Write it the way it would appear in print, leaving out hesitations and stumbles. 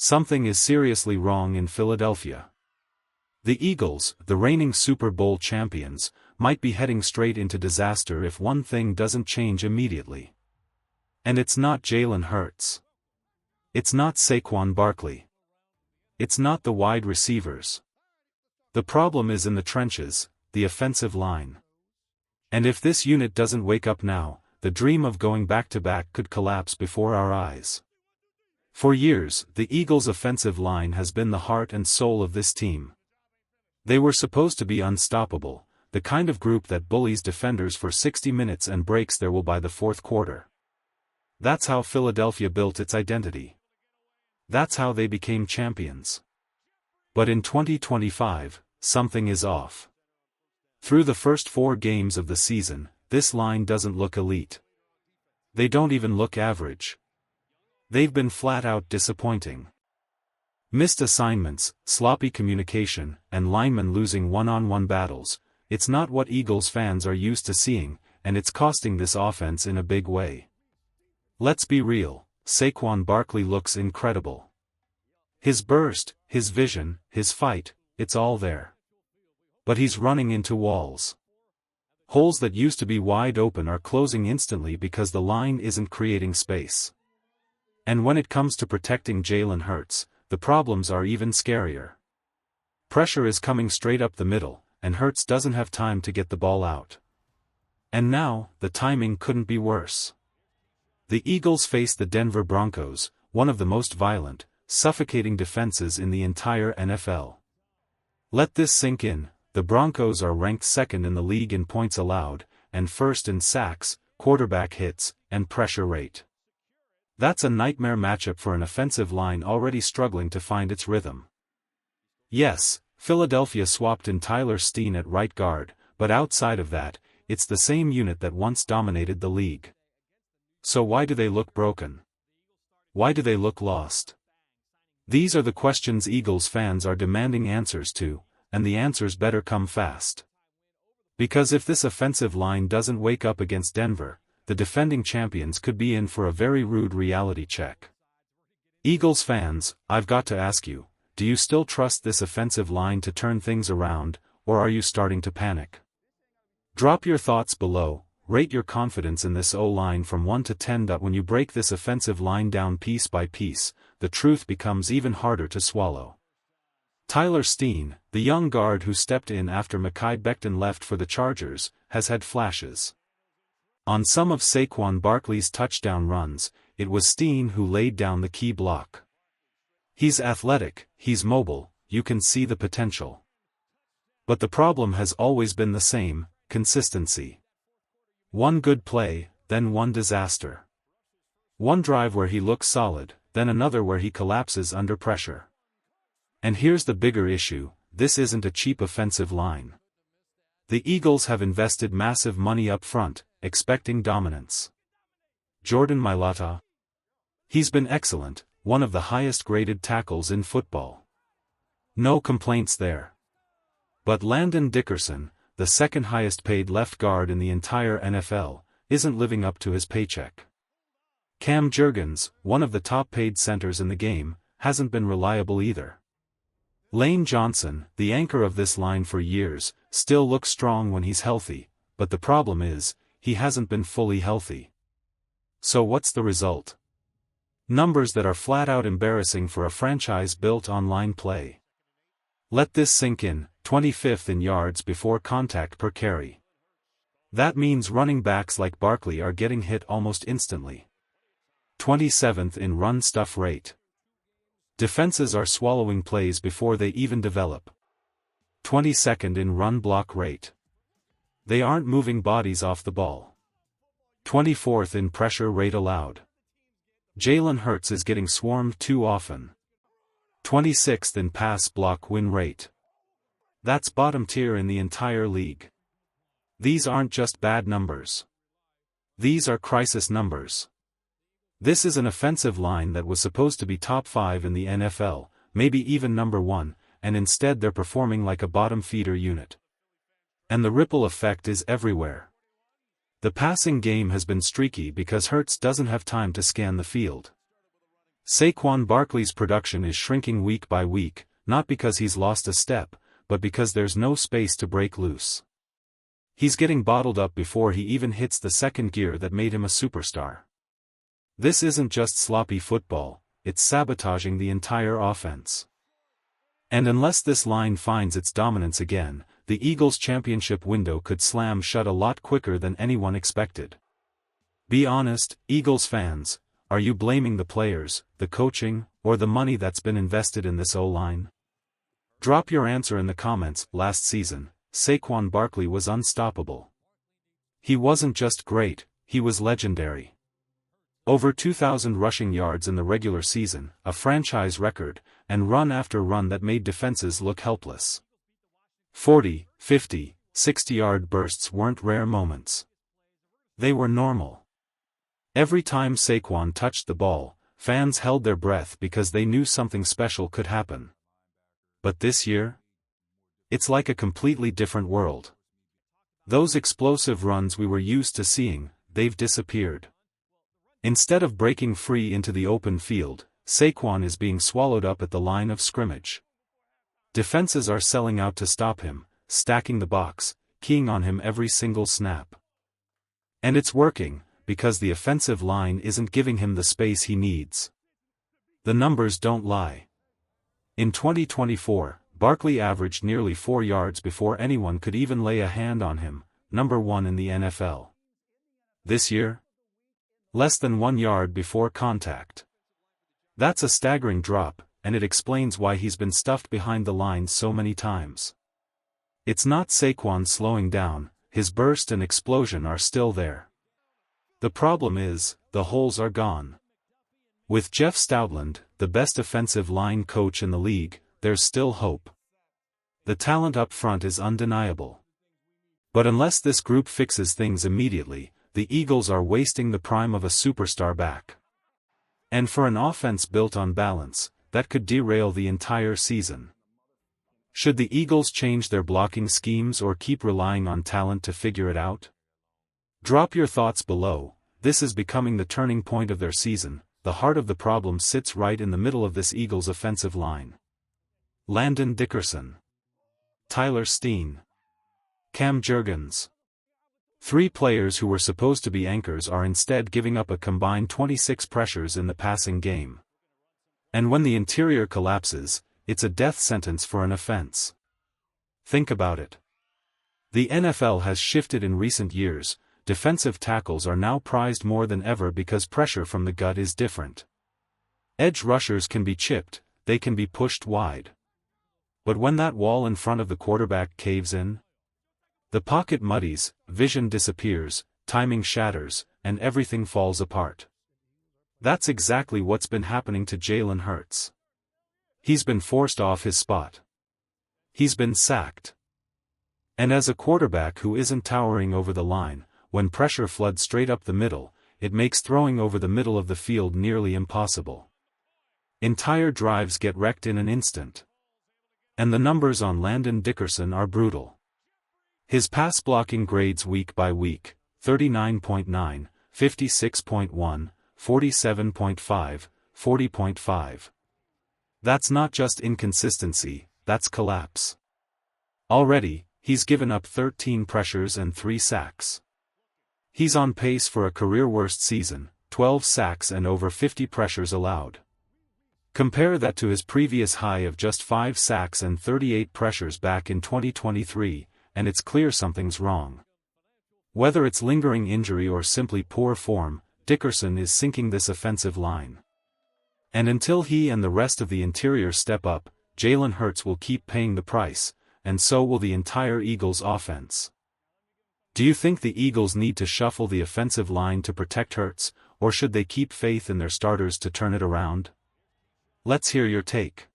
Something is seriously wrong in Philadelphia. The Eagles, the reigning Super Bowl champions, might be heading straight into disaster if one thing doesn't change immediately. And it's not Jalen Hurts. It's not Saquon Barkley. It's not the wide receivers. The problem is in the trenches, the offensive line. And if this unit doesn't wake up now, the dream of going back-to-back could collapse before our eyes. For years, the Eagles' offensive line has been the heart and soul of this team. They were supposed to be unstoppable, the kind of group that bullies defenders for 60 minutes and breaks their will by the fourth quarter. That's how Philadelphia built its identity. That's how they became champions. But in 2025, something is off. Through the first 4 games of the season, this line doesn't look elite. They don't even look average. They've been flat-out disappointing. Missed assignments, sloppy communication, and linemen losing one-on-one battles, it's not what Eagles fans are used to seeing, and it's costing this offense in a big way. Let's be real, Saquon Barkley looks incredible. His burst, his vision, his fight, it's all there. But he's running into walls. Holes that used to be wide open are closing instantly because the line isn't creating space. And when it comes to protecting Jalen Hurts, the problems are even scarier. Pressure is coming straight up the middle, and Hurts doesn't have time to get the ball out. And now, the timing couldn't be worse. The Eagles face the Denver Broncos, one of the most violent, suffocating defenses in the entire NFL. Let this sink in, the Broncos are ranked second in the league in points allowed, and first in sacks, quarterback hits, and pressure rate. That's a nightmare matchup for an offensive line already struggling to find its rhythm. Yes, Philadelphia swapped in Tyler Steen at right guard, but outside of that, it's the same unit that once dominated the league. So why do they look broken? Why do they look lost? These are the questions Eagles fans are demanding answers to, and the answers better come fast. Because if this offensive line doesn't wake up against Denver, the defending champions could be in for a very rude reality check. Eagles fans, I've got to ask you, do you still trust this offensive line to turn things around, or are you starting to panic? Drop your thoughts below, rate your confidence in this O-line from 1 to 10. When you break this offensive line down piece by piece, the truth becomes even harder to swallow. Tyler Steen, the young guard who stepped in after Mekhi Becton left for the Chargers, has had flashes. On some of Saquon Barkley's touchdown runs, it was Steen who laid down the key block. He's athletic, he's mobile, you can see the potential. But the problem has always been the same, consistency. One good play, then one disaster. One drive where he looks solid, then another where he collapses under pressure. And here's the bigger issue, this isn't a cheap offensive line. The Eagles have invested massive money up front, expecting dominance. Jordan Mailata. He's been excellent, one of the highest graded tackles in football. No complaints there. But Landon Dickerson, the second highest paid left guard in the entire NFL, isn't living up to his paycheck. Cam Jurgens, one of the top paid centers in the game, hasn't been reliable either. Lane Johnson, the anchor of this line for years, still looks strong when he's healthy, but the problem is, he hasn't been fully healthy. So what's the result? Numbers that are flat-out embarrassing for a franchise built on line play. Let this sink in, 25th in yards before contact per carry. That means running backs like Barkley are getting hit almost instantly. 27th in run stuff rate. Defenses are swallowing plays before they even develop. 22nd in run block rate. They aren't moving bodies off the ball. 24th in pressure rate allowed. Jalen Hurts is getting swarmed too often. 26th in pass block win rate. That's bottom tier in the entire league. These aren't just bad numbers. These are crisis numbers. This is an offensive line that was supposed to be top 5 in the NFL, maybe even number 1, and instead they're performing like a bottom feeder unit. And the ripple effect is everywhere. The passing game has been streaky because Hurts doesn't have time to scan the field. Saquon Barkley's production is shrinking week by week, not because he's lost a step, but because there's no space to break loose. He's getting bottled up before he even hits the second gear that made him a superstar. This isn't just sloppy football, it's sabotaging the entire offense. And unless this line finds its dominance again, the Eagles' championship window could slam shut a lot quicker than anyone expected. Be honest, Eagles fans, are you blaming the players, the coaching, or the money that's been invested in this O-line? Drop your answer in the comments. Last season, Saquon Barkley was unstoppable. He wasn't just great, he was legendary. Over 2,000 rushing yards in the regular season, a franchise record, and run after run that made defenses look helpless. 40, 50, 60-yard bursts weren't rare moments. They were normal. Every time Saquon touched the ball, fans held their breath because they knew something special could happen. But this year? It's like a completely different world. Those explosive runs we were used to seeing, they've disappeared. Instead of breaking free into the open field, Saquon is being swallowed up at the line of scrimmage. Defenses are selling out to stop him, stacking the box, keying on him every single snap. And it's working, because the offensive line isn't giving him the space he needs. The numbers don't lie. In 2024, Barkley averaged nearly 4 yards before anyone could even lay a hand on him, number 1 in the NFL. This year? Less than 1 yard before contact. That's a staggering drop, and it explains why he's been stuffed behind the lines so many times. It's not Saquon slowing down, his burst and explosion are still there. The problem is, the holes are gone. With Jeff Stoutland, the best offensive line coach in the league, there's still hope. The talent up front is undeniable. But unless this group fixes things immediately, the Eagles are wasting the prime of a superstar back. And for an offense built on balance, that could derail the entire season. Should the Eagles change their blocking schemes or keep relying on talent to figure it out? Drop your thoughts below. This is becoming the turning point of their season. The heart of the problem sits right in the middle of this Eagles offensive line. Landon Dickerson, Tyler Steen, Cam Jurgens. 3 players who were supposed to be anchors are instead giving up a combined 26 pressures in the passing game. And when the interior collapses, it's a death sentence for an offense. Think about it. The NFL has shifted in recent years. Defensive tackles are now prized more than ever because pressure from the gut is different. Edge rushers can be chipped, they can be pushed wide. But when that wall in front of the quarterback caves in, the pocket muddies, vision disappears, timing shatters, and everything falls apart. That's exactly what's been happening to Jalen Hurts. He's been forced off his spot. He's been sacked. And as a quarterback who isn't towering over the line, when pressure floods straight up the middle, it makes throwing over the middle of the field nearly impossible. Entire drives get wrecked in an instant. And the numbers on Landon Dickerson are brutal. His pass blocking grades week by week, 39.9, 56.1, 47.5, 40.5. That's not just inconsistency, that's collapse. Already, he's given up 13 pressures and 3 sacks. He's on pace for a career-worst season, 12 sacks and over 50 pressures allowed. Compare that to his previous high of just 5 sacks and 38 pressures back in 2023, and it's clear something's wrong. Whether it's lingering injury or simply poor form, Dickerson is sinking this offensive line. And until he and the rest of the interior step up, Jalen Hurts will keep paying the price, and so will the entire Eagles offense. Do you think the Eagles need to shuffle the offensive line to protect Hurts, or should they keep faith in their starters to turn it around? Let's hear your take.